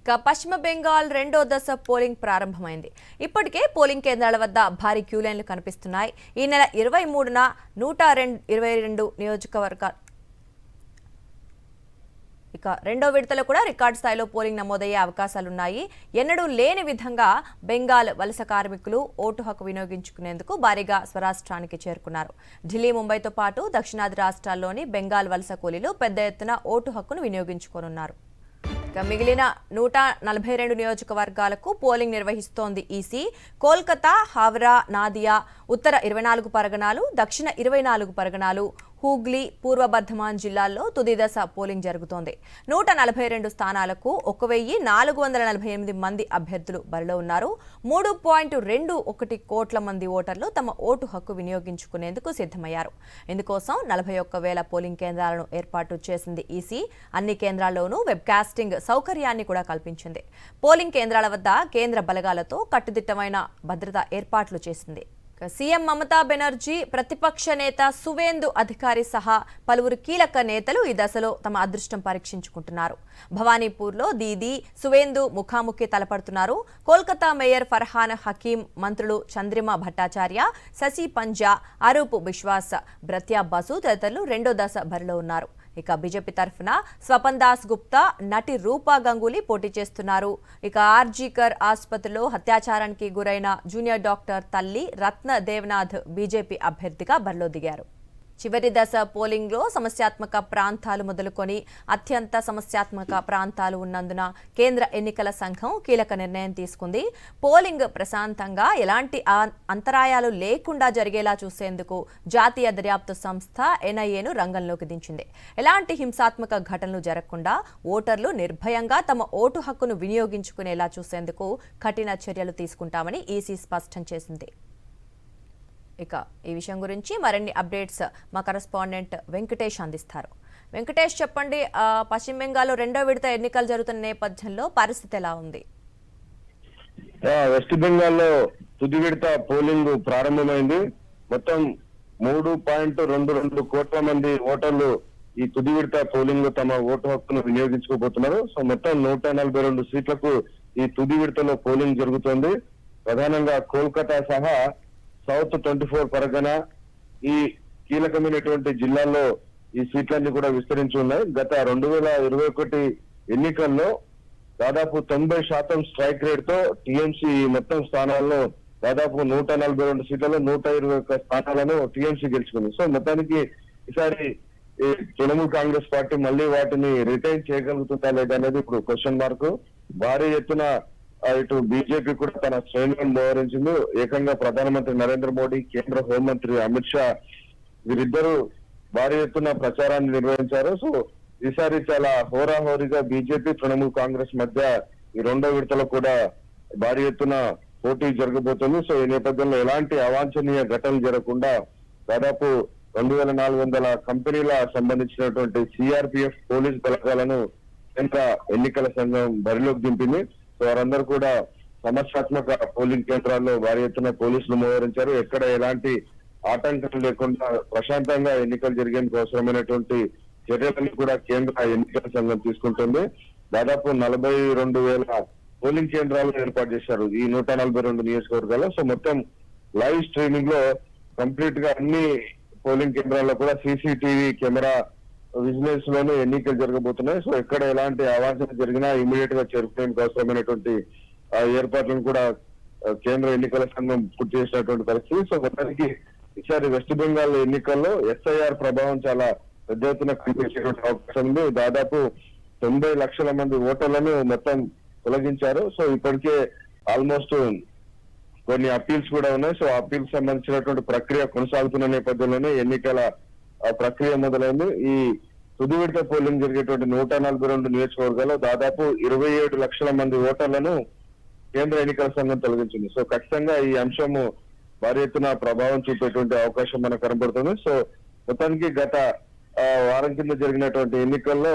ఇక పశ్చిమ బెంగాల్ రెండో దశ పోలింగ్ ప్రారంభమైంది. ఇప్పటికే పోలింగ్ కేంద్రాల వద్ద భారీ క్యూలైన్లు కనిపిస్తున్నాయి. ఈ నెల 23న 122 నియోజకవర్గాలు ఇక రెండో విడతలో కూడా రికార్డు స్థాయిలో పోలింగ్ నమోదయ్యే అవకాశాలున్నాయి. ఎన్నడూ లేని విధంగా బెంగాల్ వలస కార్మికులు ఓటు హక్కు వినియోగించుకునేందుకు భారీగా స్వరాష్ట్రానికి చేరుకున్నారు. ఢిల్లీ, ముంబైతో పాటు దక్షిణాది రాష్ట్రాల్లోని బెంగాల్ వలస కూలీలు పెద్ద ఎత్తున ఓటు హక్కును వినియోగించుకోనున్నారు. మిగిలిన 142 నియోజకవర్గాలకు పోలింగ్ నిర్వహిస్తోంది ఈసీ. కోల్కతా, హావ్రా, నాదియా, ఉత్తర 24 పరగణాలు, దక్షిణ 24 పరగణాలు, హూగ్లీ, పూర్వ బర్ధమాన్ జిల్లాల్లో తుది దశ పోలింగ్ జరుగుతోంది. 142 స్థానాలకు 1448 మంది అభ్యర్థులు బరిలో ఉన్నారు. 3.21 కోట్ల మంది ఓటర్లు తమ ఓటు హక్కు వినియోగించుకునేందుకు సిద్ధమయ్యారు. ఇందుకోసం 41,000 పోలింగ్ కేంద్రాలను ఏర్పాటు చేసింది ఈసీ. అన్ని కేంద్రాల్లోనూ వెబ్కాస్టింగ్ సౌకర్యాన్ని కూడా కల్పించింది. పోలింగ్ కేంద్రాల వద్ద కేంద్ర బలగాలతో కట్టుదిట్టమైన భద్రతా ఏర్పాట్లు చేసింది. సీఎం మమతా బెనర్జీ, ప్రతిపక్ష నేత సువేందు అధికారి సహా పలువురు కీలక నేతలు ఈ దశలో తమ అదృష్టం పరీక్షించుకుంటున్నారు. భవానీపూర్లో దీదీ, సువేందు ముఖాముఖి తలపడుతున్నారు. కోల్కతా మేయర్ ఫర్హాన్ హకీం, మంత్రులు చంద్రిమ భట్టాచార్య, శశి పంజా, అరూప్ బిశ్వాస్, బ్రత్యా బసు తదితరులు రెండో దశ బరిలో ఉన్నారు. ఇక బీజేపీ తరఫున స్వపన్ దాస్ గుప్తా, నటి రూపా గంగూలీ పోటీ చేస్తున్నారు. ఇక ఆర్జీకర్ ఆసుపత్రిలో అత్యాచారానికి గురైన జూనియర్ డాక్టర్ తల్లి రత్న దేవనాథ్ బీజేపీ అభ్యర్థిగా బరిలో దిగారు. చివరి దశ పోలింగ్లో సమస్యాత్మక ప్రాంతాలు మొదలుకొని అత్యంత సమస్యాత్మక ప్రాంతాలు ఉన్నందున కేంద్ర ఎన్నికల సంఘం కీలక నిర్ణయం తీసుకుంది. పోలింగ్ ప్రశాంతంగా ఎలాంటి అంతరాయాలు లేకుండా జరిగేలా చూసేందుకు జాతీయ దర్యాప్తు సంస్థ ఎన్ఐఏను రంగంలోకి దించింది. ఎలాంటి హింసాత్మక ఘటనలు జరగకుండా ఓటర్లు నిర్భయంగా తమ ఓటు హక్కును వినియోగించుకునేలా చూసేందుకు కఠిన చర్యలు తీసుకుంటామని ఈసీ స్పష్టం చేసింది. ఇక ఈ విషయం గురించి మరిన్ని అప్డేట్స్ మా కరెస్పాండెంట్ వెంకటేష్ అందిస్తారు. వెంకటేష్, చెప్పండి, పశ్చిమ బెంగాల్లో రెండో విడత ఎన్నికలు జరుగుతున్న నేపథ్యంలో పరిస్థితి ఎలా ఉంది? వెస్ట్ బెంగాల్లో తుది విడత పోలింగ్ ప్రారంభమైంది. మొత్తం 3.22 కోట్ల మంది ఓటర్లు ఈ తుది విడత పోలింగ్ లో తమ ఓటు హక్కును వినియోగించుకోబోతున్నారు. సో మొత్తం 142 సీట్లకు ఈ తుది విడతలో పోలింగ్ జరుగుతోంది. ప్రధానంగా కోల్కతా సహా సౌత్ 24 పరగణ, ఈ కీలకమైనటువంటి జిల్లాల్లో ఈ సీట్లన్నీ కూడా విస్తరించి ఉన్నాయి. గత 2021 ఎన్నికల్లో దాదాపు 90% స్ట్రైక్ రేట్ తో టీఎంసీ మొత్తం స్థానాల్లో దాదాపు 142 సీట్లలో 121 స్థానాలను టీఎంసీ గెలుచుకుంది. సో మొత్తానికి ఈసారి తృణమూల్ కాంగ్రెస్ పార్టీ మళ్ళీ వాటిని రిటైన్ చేయగలుగుతుందా లేదా అనేది ఇప్పుడు క్వశ్చన్ మార్క్. భారీ ఎత్తున ఇటు బీజేపీ కూడా తన శ్రేణులను మోహరించింది. ఏకంగా ప్రధానమంత్రి నరేంద్ర మోడీ, కేంద్ర హోంమంత్రి అమిత్ షా వీరిద్దరూ భారీ ఎత్తున ప్రచారాన్ని నిర్వహించారు. సో ఈసారి చాలా హోరాహోరీగా బీజేపీ, తృణమూల్ కాంగ్రెస్ మధ్య ఈ రెండో విడతలో కూడా భారీ ఎత్తున పోటీ జరగబోతుంది. సో ఈ నేపథ్యంలో ఎలాంటి అవాంఛనీయ ఘటనలు జరగకుండా దాదాపు 2,400 కంపెనీల సంబంధించినటువంటి సిఆర్పిఎఫ్ పోలీస్ బలగాలను కేంద్ర ఎన్నికల సంఘం బరిలోకి దింపింది. సో వారందరూ కూడా సమస్యాత్మక పోలింగ్ కేంద్రాల్లో భారీ ఎత్తున పోలీసులు మోహరించారు. ఎక్కడ ఎలాంటి ఆటంకం లేకుండా ప్రశాంతంగా ఎన్నికలు జరిగేందుకు అవసరమైనటువంటి చర్యలను కూడా కేంద్ర ఎన్నికల సంఘం తీసుకుంటుంది. దాదాపు 42,000 పోలింగ్ కేంద్రాలు ఏర్పాటు చేశారు ఈ 142 నియోజకవర్గాల్లో. సో మొత్తం లైవ్ స్ట్రీమింగ్ లో కంప్లీట్ గా అన్ని పోలింగ్ కేంద్రాల్లో కూడా సీసీటీవీ కెమెరా విజిలెన్స్ లోనే ఎన్నికలు జరగబోతున్నాయి. సో ఎక్కడ ఎలాంటి అవాంఛన జరిగినా ఇమీడియట్ గా చేరుకునేందుకు అవసరమైనటువంటి ఏర్పాట్లను కూడా కేంద్ర ఎన్నికల సంఘం పూర్తి చేసినటువంటి పరిస్థితి. సో మొత్తానికి ఈసారి వెస్ట్ బెంగాల్ ఎన్నికల్లో ఎస్ఐఆర్ ప్రభావం చాలా పెద్ద ఎత్తున కనిపించేటువంటి అవకాశం ఉంది. దాదాపు 90 లక్షల మంది ఓటర్లను మొత్తం తొలగించారు. సో ఇప్పటికే ఆల్మోస్ట్ కొన్ని అప్పీల్స్ కూడా ఉన్నాయి. సో అప్పీల్స్ సంబంధించినటువంటి ప్రక్రియ కొనసాగుతున్న నేపథ్యంలోనే ఎన్నికల ప్రక్రియ మొదలైంది. ఈ తుది విడత పోలింగ్ జరిగేటువంటి 142 నియోజకవర్గాల్లో దాదాపు 27 లక్షల మంది ఓటర్లను కేంద్ర ఎన్నికల సంఘం తొలగించింది. సో ఖచ్చితంగా ఈ అంశము భారీ ఎత్తున ప్రభావం చూపేటువంటి అవకాశం మనకు కనబడుతుంది. సో మొత్తానికి గత వారం కింద జరిగినటువంటి ఎన్నికల్లో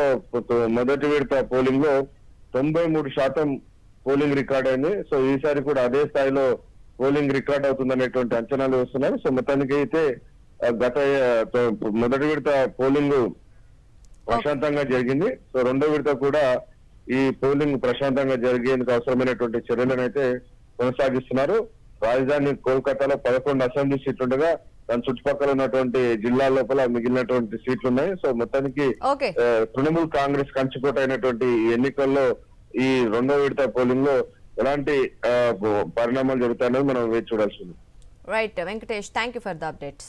మొదటి విడత పోలింగ్ లో 93% పోలింగ్ రికార్డ్ అయింది. సో ఈసారి కూడా అదే స్థాయిలో పోలింగ్ రికార్డ్ అవుతుందనేటువంటి అంచనాలు వస్తున్నాయి. సో మొత్తానికి అయితే గత మొదటి విడత పోలింగ్ ప్రశాంతంగా జరిగింది. సో రెండో విడత కూడా ఈ పోలింగ్ ప్రశాంతంగా జరిగేందుకు అవసరమైనటువంటి చర్యలను అయితే కొనసాగిస్తున్నారు. రాజధాని కోల్కతాలో 11 అసెంబ్లీ సీట్లు ఉండగా దాని చుట్టుపక్కల ఉన్నటువంటి జిల్లాల లోపల మిగిలినటువంటి సీట్లు ఉన్నాయి. సో మొత్తానికి ఓకే. తృణమూల్ కాంగ్రెస్ కంచుకోట అయినటువంటి ఈ ఎన్నికల్లో ఈ రెండో విడత పోలింగ్ లో ఎలాంటి పరిణామాలు జరుగుతాయనేది మనం వేచి చూడాల్సి ఉంది. Right Venkatesh, thank you for the updates.